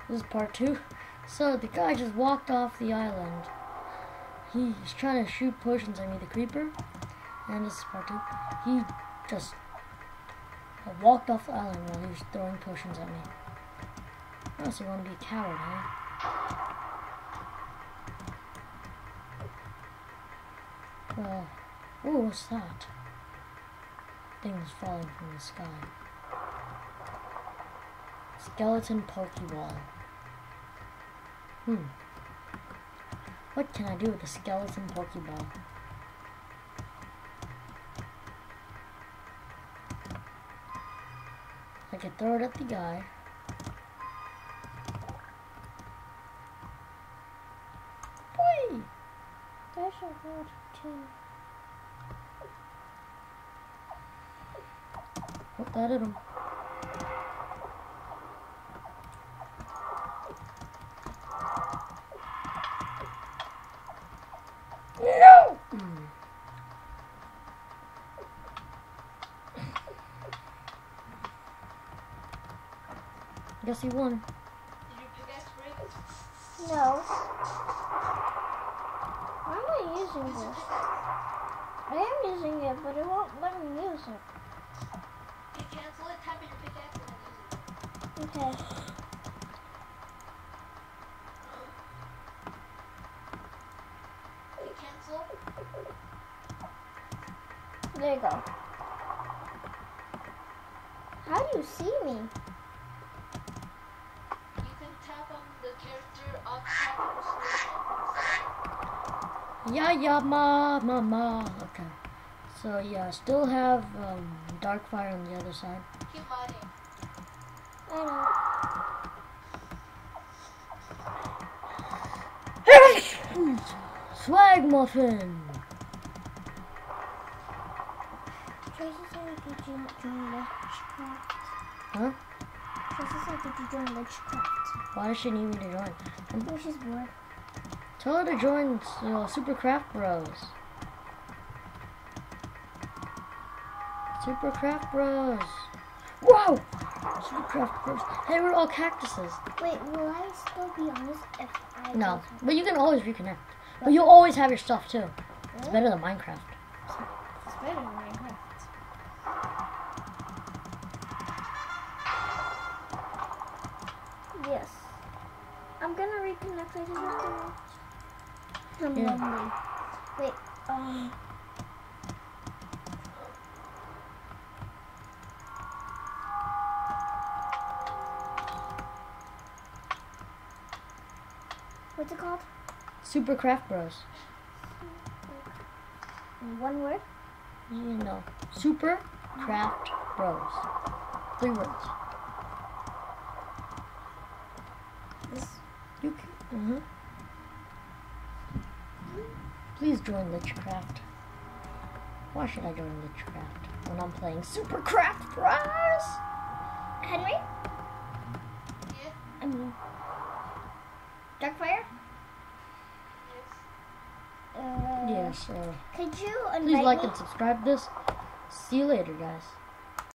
This is part 2. So the guy just walked off the island. He's trying to shoot potions at me, the creeper. And this is part 2. He just walked off the island while he was throwing potions at me. Oh, so you want to be a coward, huh? Well, ooh, what's that? Things falling from the sky. Skeleton Pokeball. What can I do with a skeleton Pokeball? I can throw it at the guy. Whee! There's a road too. Put that at him. No! Guess he won. Did you pickaxe break? No. Why am I using this? I am using it, but it won't let me use it. You cancel it, tap in your pickaxe and then use it. Okay. You cancel. There you go. How do you see me? You can tap on the character on top of the screen. Yeah, ma. Okay. So yeah, still have Darkfire on the other side. Keep mining. I know. Swag Muffin! Tracy said, did you join Ledgecraft? Huh? Tracy said, did you join Ledgecraft? Why does she need me to join? Oh, she's bored. Tell her to join Super Craft Bros. Super Craft Bros. Whoa! Super Craft Bros. Hey, we're all cactuses. Wait, will I still be honest if I... No, but you can always reconnect. But you'll always have your stuff too. It's better than Minecraft. It's better than Minecraft. Yes. I'm gonna reconnect. I just have to watch. I'm Yeah. lonely. Wait, what's it called? Super Craft Bros. One word? You know, Super Craft Bros. 3 words. This. You can. Please join Lichcraft. Why should I join Lichcraft when I'm playing Super Craft Bros? Henry? Yeah? I mean, Darkfire? Yes. Yes. Could you invite Please like me? and subscribe this. See you later, guys.